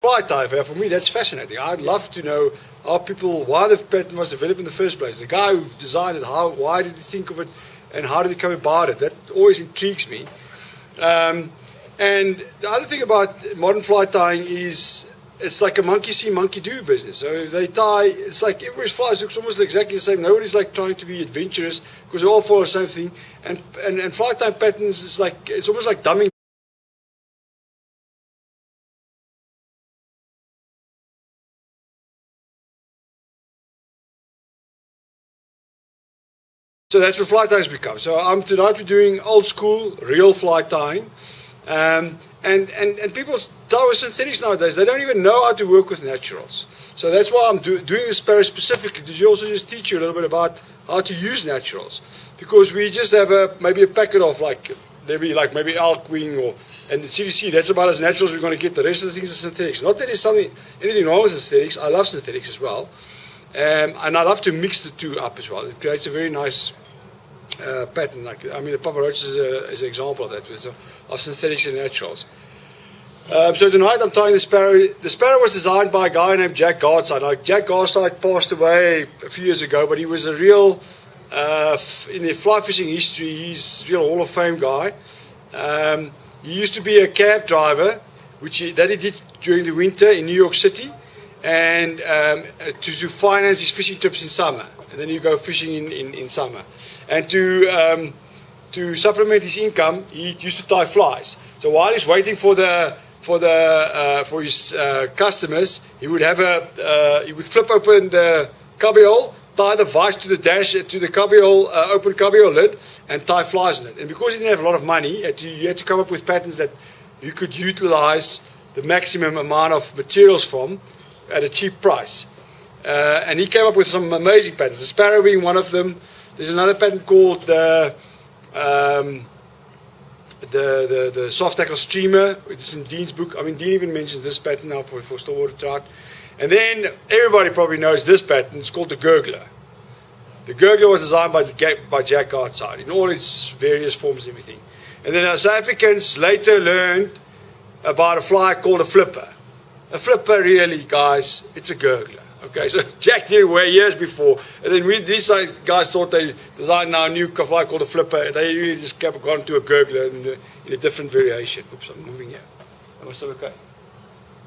fly tie, for me, that's fascinating. I'd love to know why the pattern was developed in the first place. The guy who designed it, why did he think of it, and how did he come about it? That always intrigues me. And the other thing about modern fly tying is it's like a monkey see, monkey do business. So they tie, it's like everybody's flies looks almost exactly the same. Nobody's like trying to be adventurous because they all follow the same thing. And fly tying patterns is like, it's almost like dumbing. So that's what fly tying has become. So tonight we're doing old school, real fly tying. And people tie with synthetics nowadays. They don't even know how to work with naturals. So that's why I'm doing this Sparrow specifically, to also just teach you a little bit about how to use naturals. Because we just have maybe a packet of maybe elk wing and the CDC. That's about as natural as we're going to get. The rest of the things are synthetics. Not that there's anything wrong with synthetics. I love synthetics as well. And I love to mix the two up as well. It creates a very nice pattern. The Papa Roach is an example of that, of synthetics and naturals. So tonight I'm tying the Sparrow. The Sparrow was designed by a guy named Jack Garside. Jack Garside passed away a few years ago, but he was a real, in the fly fishing history, he's a real Hall of Fame guy. He used to be a cab driver, that he did during the winter in New York City, and to finance his fishing trips in summer. And then you go fishing in summer. And to supplement his income, he used to tie flies. So while he's waiting for his customers, he would flip open the cubbyhole, tie the vise to the dash to the cubbyhole, open cubbyhole lid, and tie flies in it. And because he didn't have a lot of money, you had to come up with patterns that you could utilize the maximum amount of materials from at a cheap price. And he came up with some amazing patterns. The Sparrow being one of them. There's another pattern called the soft tackle streamer. It's in Dean's book. Dean even mentions this pattern now for stillwater trout. And then everybody probably knows this pattern. It's called the gurgler. The gurgler was designed by Jack Garside in all its various forms and everything. And then South Africans later learned about a fly called a flipper. A flipper, really, guys, it's a gurgler. Okay, so Jack did it way years before, and then these guys thought they designed now a new fly called a flipper. They really just kept going to a gurgler in a different variation. Oops, I'm moving here. Am I still okay?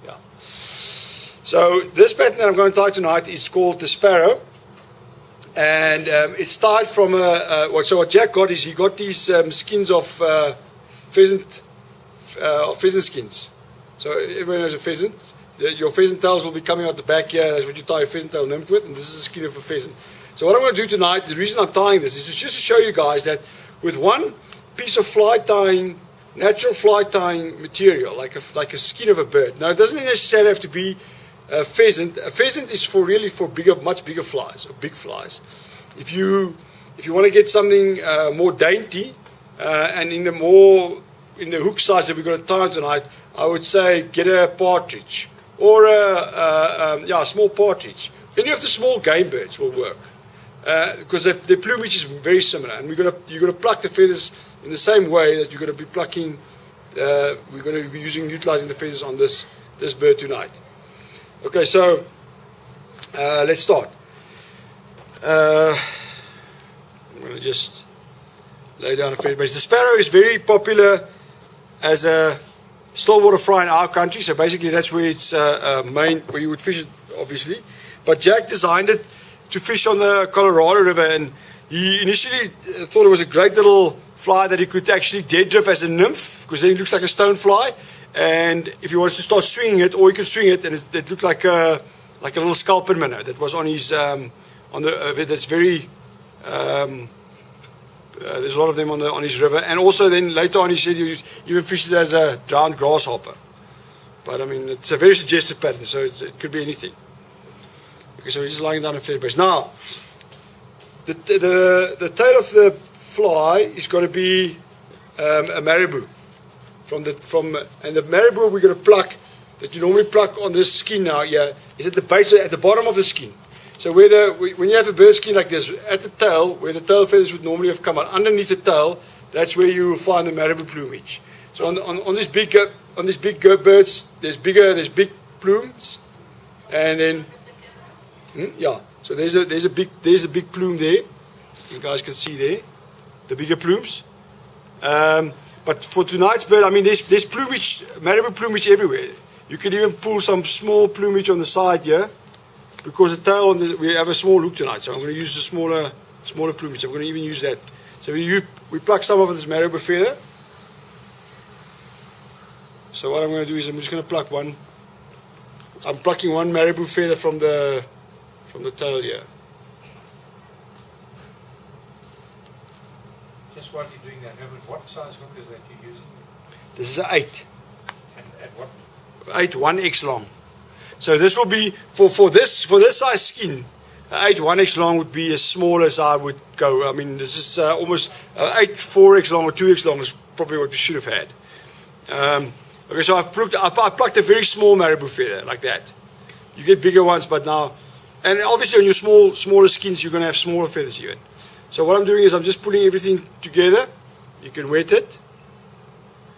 Yeah. So this pattern that I'm going to tie tonight is called the Sparrow, and it's tied from so what Jack got is he got these skins of pheasant skins. So everyone knows a pheasant. Your pheasant tails will be coming out the back here. That's what you tie a pheasant tail nymph with, and this is the skin of a pheasant. So what I'm going to do tonight, the reason I'm tying this is just to show you guys that with one piece of natural fly tying material, like a skin of a bird. Now it doesn't necessarily have to be a pheasant. A pheasant is for much bigger flies, or big flies. If you want to get something more dainty and in the hook size that we're going to tie on tonight, I would say get a partridge. Or a small partridge. Any of the small game birds will work because their plumage is very similar, and you're gonna pluck the feathers in the same way that you're gonna be plucking. We're gonna be utilizing the feathers on this bird tonight. Okay, so let's start. I'm gonna just lay down a feather base. The Sparrow is very popular as a stillwater fry in our country, so basically that's where it's where you would fish it, obviously. But Jack designed it to fish on the Colorado River, and he initially thought it was a great little fly that he could actually dead drift as a nymph, because then it looks like a stone fly. And if he wants to start swinging it, or he could swing it, and it looked like a little sculpin minnow that was on his that's very. There's a lot of them on his river, and also then later on he said you even fished it as a drowned grasshopper. But it's a very suggestive pattern, so it could be anything. Okay, so we're just lying down a feather base. Now, the tail of the fly is going to be a marabou. And the marabou we're going to pluck, that you normally pluck on this skin now, is at the base, at the bottom of the skin. So when you have a bird skin like this, at the tail, where the tail feathers would normally have come out, underneath the tail, that's where you will find the marabou plumage. So on these big birds, there's big plumes, and then yeah. So there's a big plume there. You guys can see there the bigger plumes. But for tonight's bird, I mean, there's plumage, marabou plumage everywhere. You can even pull some small plumage on the side here, because the tail we have a small look tonight. So I'm going to use the smaller plumage. I'm going to even use that. So we pluck some of this marabou feather. So what I'm going to do is I'm just going to pluck one. I'm plucking one marabou feather from the tail here. Just while you're doing that, Herman, what size hook is that you're using? This is an 8. And what? 8 1x long. So this will be for this size skin. 8 1x long would be as small as I would go. I mean, this is almost 8 4x long or 2x long is probably what we should have had. Okay, so I plucked a very small marabou feather like that. You get bigger ones, but now, and obviously on your smaller skins, you're going to have smaller feathers even. So what I'm doing is I'm just pulling everything together. You can wet it,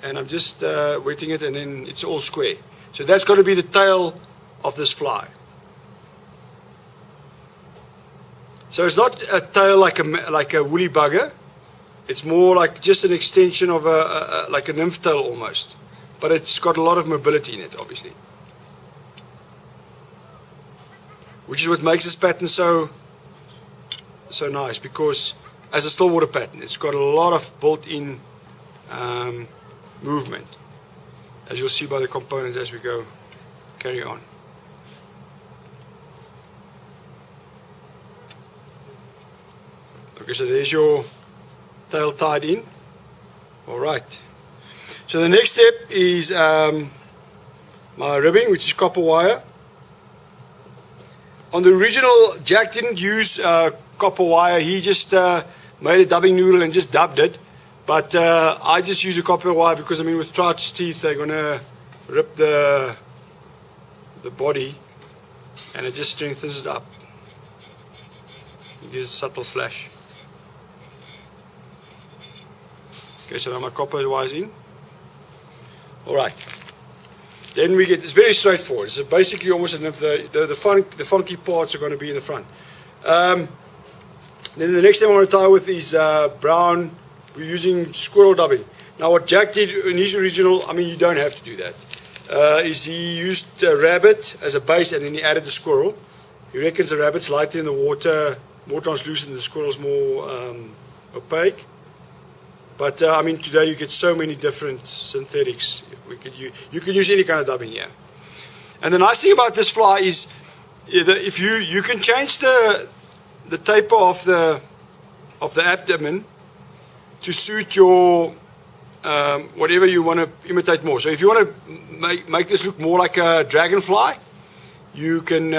and I'm just wetting it, and then it's all square. So that's going to be the tail of this fly. So it's not a tail like a woolly bugger. It's more like just an extension of like a nymph tail almost. But it's got a lot of mobility in it, obviously. Which is what makes this pattern so nice, because as a stillwater pattern, it's got a lot of built-in movement, as you'll see by the components as we go carry on. Okay, so there's your tail tied in. All right. So the next step is my ribbing, which is copper wire. On the original, Jack didn't use copper wire. He just made a dubbing noodle and just dubbed it. But I just use a copper wire because, I mean, with trout's teeth, they're going to rip the body, and it just strengthens it up. It gives a subtle flash. Okay, so now my copper wire is in. Alright, then we get, it's very straightforward. It's basically almost as if the funky parts are going to be in the front. Then the next thing I want to tie with is brown. We're using squirrel dubbing. Now what Jack did in his original, I mean, you don't have to do that, is he used a rabbit as a base, and then he added the squirrel. He reckons the rabbit's lighter in the water, more translucent, and the squirrel's more opaque. But I mean, today you get so many different synthetics. You can use any kind of dubbing here. And the nice thing about this fly is, if you can change the taper of the abdomen to suit your whatever you want to imitate more. So if you want to make this look more like a dragonfly, you can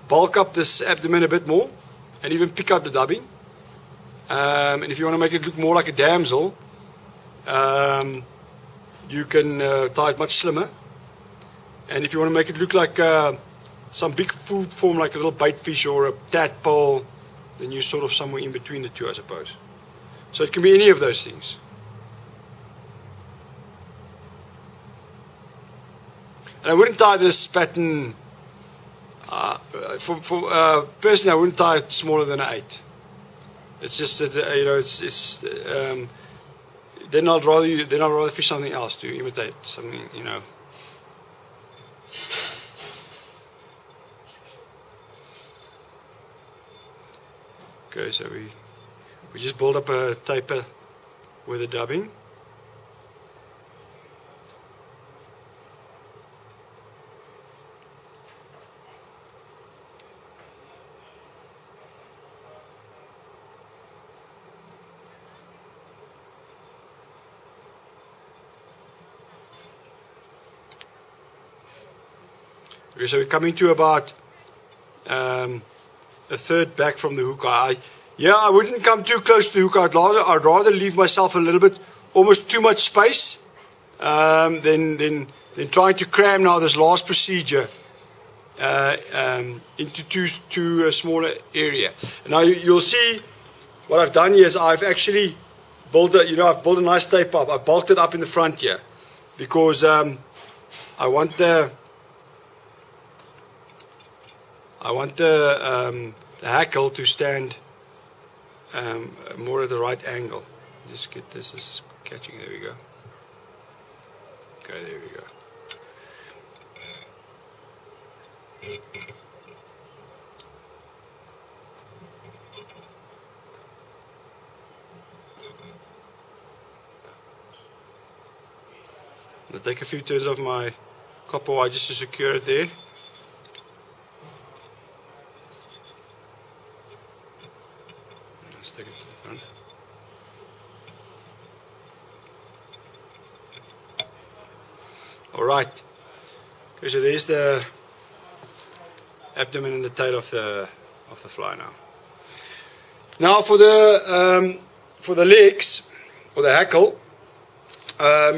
bulk up this abdomen a bit more and even pick out the dubbing. And if you want to make it look more like a damsel, you can tie it much slimmer. And if you want to make it look like some big food form, like a little bait fish or a tadpole, then you're sort of somewhere in between the two, I suppose. So it can be any of those things. And I wouldn't tie this pattern, personally I wouldn't tie it smaller than an 8. It's just that then I'd rather fish something else to imitate something, Okay, so we just build up a taper with the dubbing. Okay, so we're coming to about a third back from the hook. I wouldn't come too close to the hook. I'd rather leave myself a little bit, almost too much space, than trying to cram now this last procedure into too smaller area. Now you'll see what I've done here is I've actually built I've built a nice tape up. I've bulked it up in the front here because I want the I want the hackle to stand more at the right angle. Just get this is catching. There we go. Okay, there we go. I'll take a few turns of my copper wire just to secure it there. Let's take it to the front. Alright. Okay, so there's the abdomen and the tail of the fly now. Now for the legs or the hackle,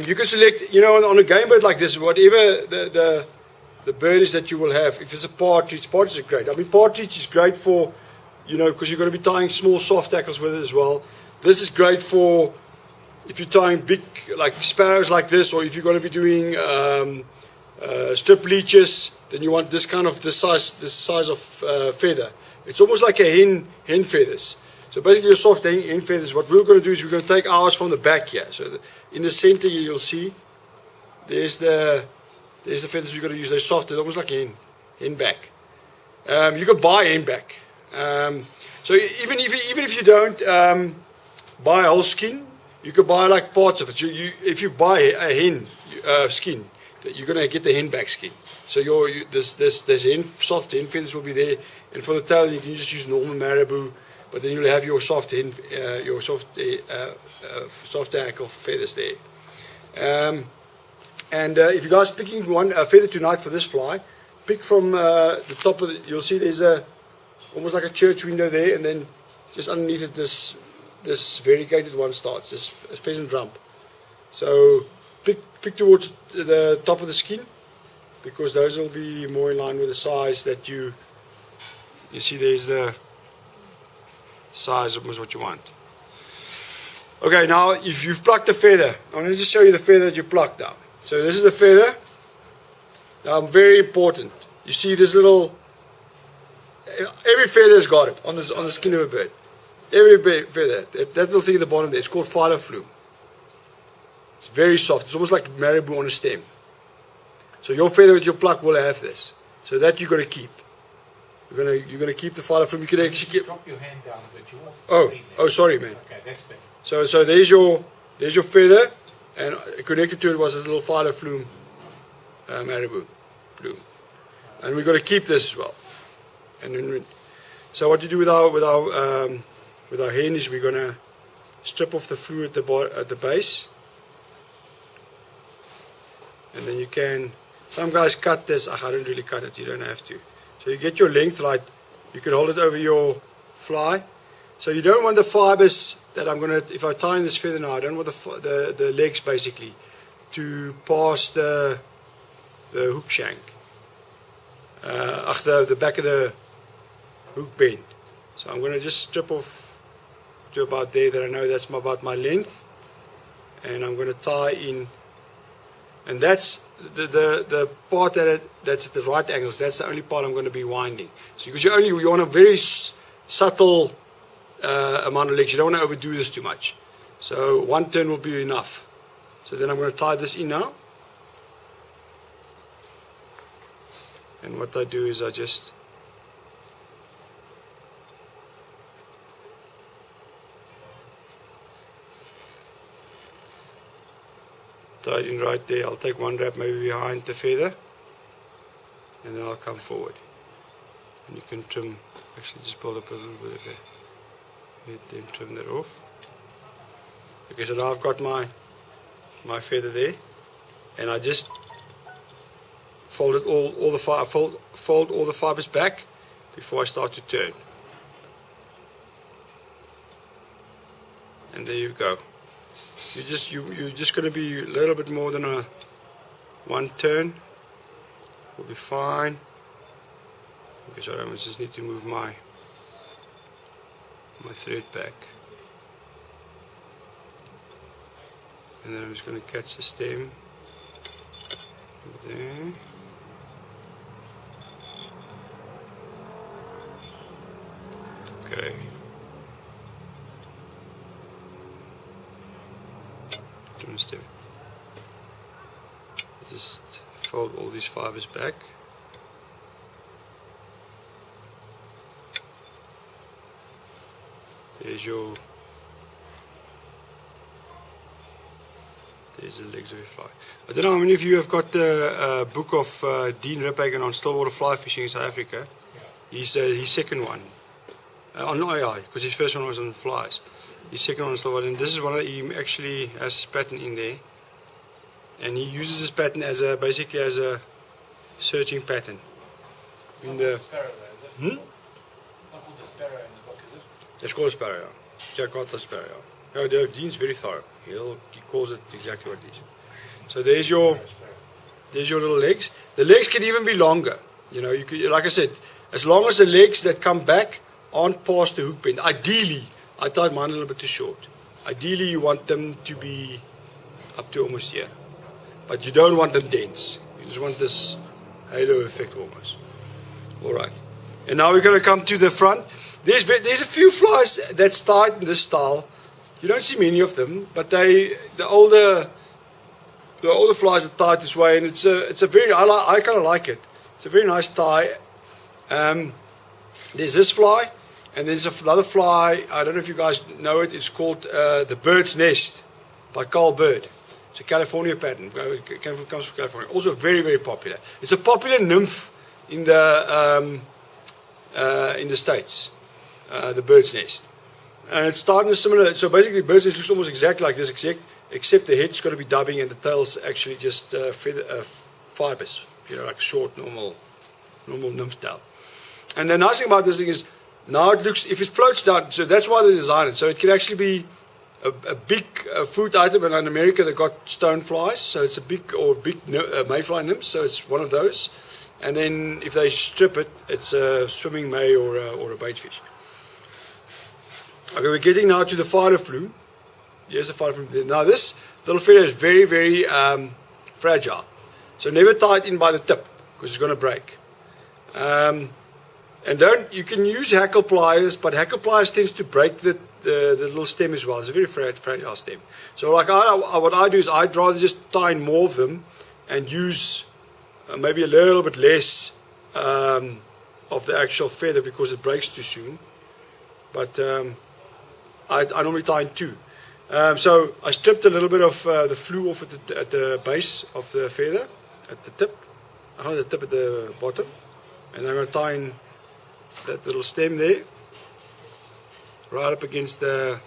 you can select, you know, on a game bird like this, whatever the bird is that you will have. If it's a partridge is great. I mean, partridge is great for, you know, because you're going to be tying small soft tackles with it as well. This is great for if you're tying big, like sparrows like this, or if you're going to be doing strip leeches, then you want this size of feather. It's almost like a hen feathers. So basically your soft hen feathers, what we're going to do is we're going to take ours from the back here. So in the center here you'll see there's the feathers we're going to use. They're soft, they're almost like a hen back. You can buy hen back. So even if you don't buy a whole skin, you can buy like parts of it. If you buy a hen skin, you're going to get the hen back skin. So there's soft hen feathers will be there, and for the tail you can just use normal marabou. But then you'll have your soft hackle feathers there. If you guys picking one feather tonight for this fly, pick from the top of it. You'll see there's almost like a church window there, and then just underneath it this variegated one starts, this pheasant rump. So pick towards the top of the skin, because those will be more in line with the size that you see. There's the size almost what you want. Okay, now if you've plucked the feather, I'm going to just show you the feather that you plucked now. So this is the feather. Very important. You see this little, every feather's got it on the skin of a bird. Every feather, that little thing at the bottom there, it's called filar flume. It's very soft. It's almost like marabou on a stem. So your feather with your pluck will have this. So that you're going to keep. You're gonna keep the filar flume. You can actually keep. Drop your hand down, but you off. Oh, sorry, man. Okay, that's better. So there's your feather, and connected to it was a little filar flume, marabou plume, and we've got to keep this as well. And then so what you do with our hen is we're gonna strip off the fluid at the base, and then you can. Some guys cut this. I don't really cut it. You don't have to. So you get your length right. You can hold it over your fly. So you don't want the fibers that I'm gonna. If I tie in this feather now, I don't want the legs basically to pass the hook shank. The back of the hook bend. So I'm gonna just strip off to about there. That I know that's about my length, and I'm gonna tie in. And that's the part that's at the right angles. That's the only part I'm going to be winding. So because you want a very subtle amount of legs. You don't want to overdo this too much. So one turn will be enough. So then I'm going to tie this in now. And what I do is I just tie it in right there. I'll take one wrap maybe behind the feather, and then I'll come forward. And you can trim, actually just pull up a little bit of it, then trim that off. Okay, so now I've got my feather there, and I just fold it fold all the fibers back before I start to turn. And there you go. You're just going to be a little bit more than one turn. Will be fine. Okay, sorry, I just need to move my thread back, and then I'm just going to catch the stem there. fold all these fibers back. There's the legs of your fly. I don't know how many of you have got the book of Dean Riphagen on stillwater fly fishing in South Africa. He's his second one. Because his first one was on flies. His second one on stillwater, and this is one that he actually has his pattern in there. And he uses this pattern as basically as a searching pattern. In the Sparrow, is it? It's not called the Sparrow in the book, is it? It's called a Sparrow. Yeah. Jack Carter's Sparrow. No, Dean's very thorough. He calls it exactly what it is. So there's your little legs. The legs can even be longer. You know, you could, like I said, as long as the legs that come back aren't past the hook bend. Ideally, I tied mine a little bit too short. Ideally, you want them to be up to almost here, but you don't want them dense. You just want this halo effect almost. All right, and now we're going to come to the front. There's a few flies that's tied in this style. You don't see many of them, but the older flies are tied this way, and it's a very I kind of like it. It's a very nice tie. There's this fly, and there's another fly. I don't know if you guys know it. It's called the Bird's Nest by Carl Bird. It's a California pattern. It comes from California. Also very, very popular. It's a popular nymph in the States. The Bird's Nest. And it's starting to similar. So basically, Bird's Nest looks almost exactly like this, except the head's got to be dubbing and the tail's actually just fibers. You know, like short, normal nymph tail. And the nice thing about this thing is now it looks, if it floats down, so that's why they designed it. So it can actually be a big food item. And in America, they've got stone flies, so it's a big mayfly nymph. So it's one of those. And then if they strip it, it's a swimming may or a bait fish. Okay, we're getting now to the fighter flume. Here's the fighter flume. Now this little feather is very, very fragile. So never tie it in by the tip because it's going to break. And you can use hackle pliers, but hackle pliers tends to break the little stem as well. It's a very fragile stem. So like what I do is I'd rather just tie in more of them and use maybe a little bit less of the actual feather because it breaks too soon. But I normally tie in two. So I stripped a little bit of the flume off at the base of the feather, at the tip. The tip at the bottom. And I'm going to tie in that little stem there, right up against the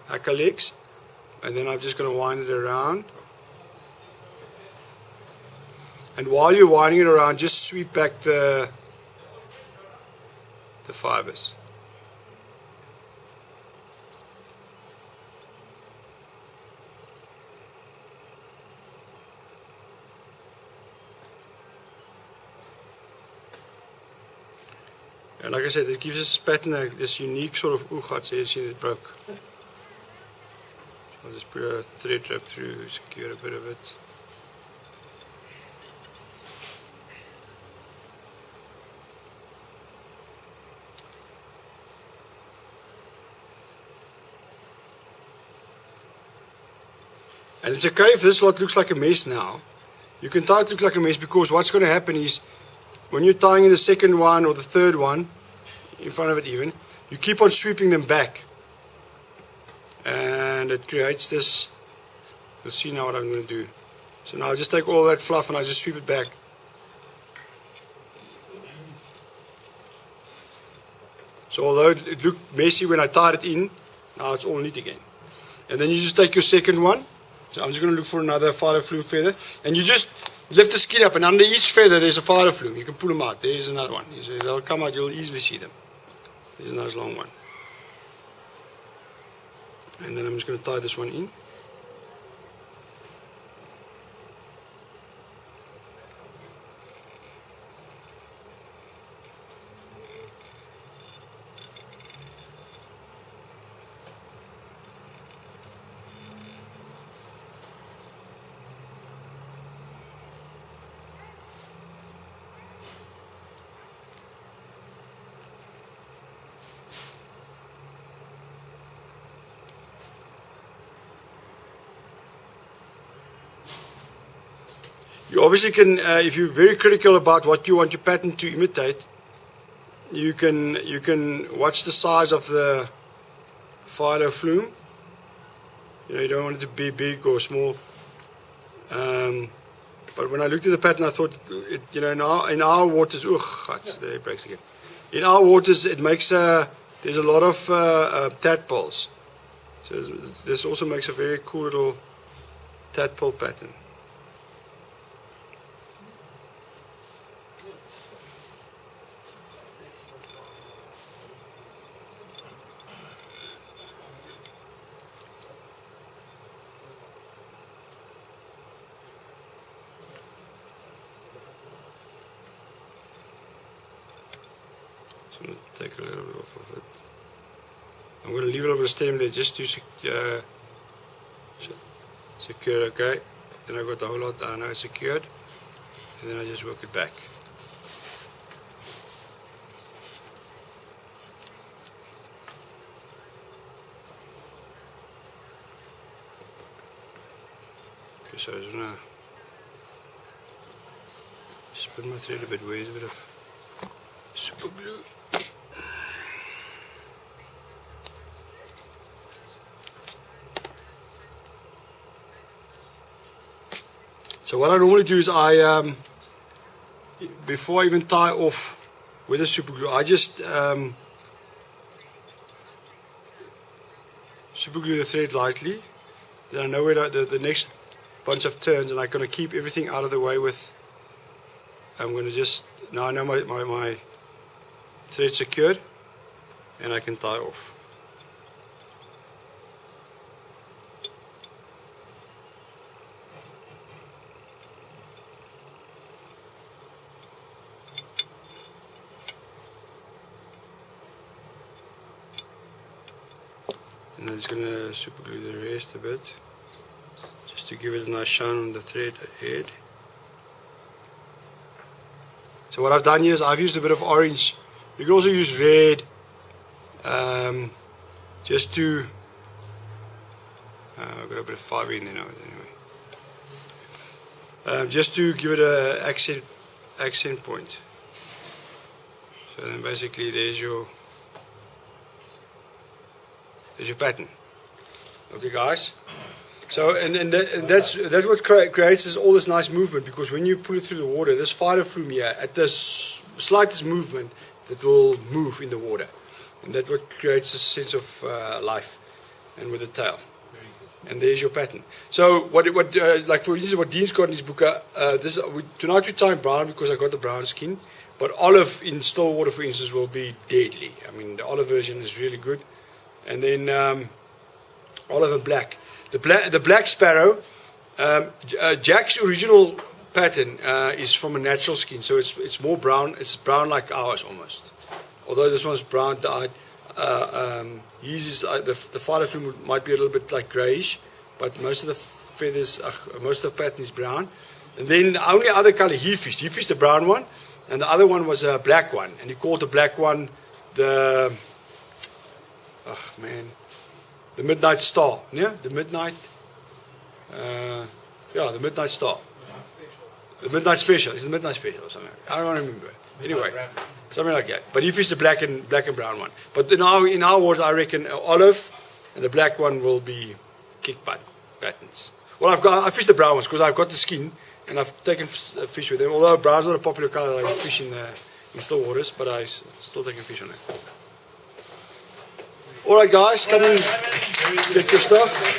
hacker legs. And then I'm just going to wind it around. And while you're winding it around, just sweep back the fibers. And like I said, it gives this pattern this unique sort of oogat. So you see it broke. So I'll just put a thread wrap through, secure a bit of it. And it's okay if this lot looks like a mess now. You can tie it look like a mess because what's going to happen is when you're tying in the second one or the third one, in front of it even, you keep on sweeping them back. And it creates this, you'll see now what I'm going to do. So now I'll just take all that fluff and I'll just sweep it back. So although it looked messy when I tied it in, now it's all neat again. And then you just take your second one. So I'm just going to look for another fighter flume feather. And you just lift the skin up, and under each feather there's a fighter flume. You can pull them out. There's another one. They'll come out, you'll easily see them. There's a nice long one. And then I'm just going to tie this one in. You obviously can, if you're very critical about what you want your pattern to imitate, you can watch the size of the phyllo flume. You don't want it to be big or small. But when I looked at the pattern, I thought, in our waters, there it breaks again. In our waters, it makes there's a lot of tadpoles. So this also makes a very cool little tadpole pattern. I'm going to take a little bit off of it. I'm going to leave a little bit of stem there just to secure, okay? Then I've got the whole lot, I know it's secured. And then I just work it back. Okay, so I just want to spin my thread a bit, where is a bit of super glue. So what I normally do is before I even tie off with the super glue, I just super glue the thread lightly. Then I know where the next bunch of turns, and I'm going to keep everything out of the way with. I'm going to just, now I know my thread secured, and I can tie off. And I'm just going to super glue the rest a bit, just to give it a nice shine on the thread head. So what I've done here is I've used a bit of orange. You can also use red, just to, I've got a bit of fibre in there now anyway. Just to give it an accent point. So then basically there's your pattern. Okay guys, so and that's what creates all this nice movement, because when you pull it through the water, this phyllo flume here, at the slightest movement, that will move in the water, and that's what creates a sense of life. And with the tail, and there's your pattern. So what like for instance, what Dean's got in his book, tonight we tie brown because I got the brown skin, but olive in still water, for instance, will be deadly. I mean, the olive version is really good. And then olive and black. The black sparrow, Jack's original pattern is from a natural skin, so it's more brown. It's brown like ours almost. Although this one's brown dyed. His is the phyllo flume might be a little bit like greyish, but most of the feathers, most of the pattern is brown. And then the only other color he fished the brown one, and the other one was a black one, and he called the black one the the Midnight Star. Yeah, the Midnight. The Midnight Star. The Midnight Special. It's the Midnight Special or something. I don't remember. Anyway, something like that. But he fished the black and brown one. But in our waters, I reckon olive and the black one will be kick patterns. Well, I fished the brown ones because I've got the skin and I've taken fish with them. Although brown's not a popular color that I fish in still waters, but I still taking fish on it. Alright guys, come and get your stuff.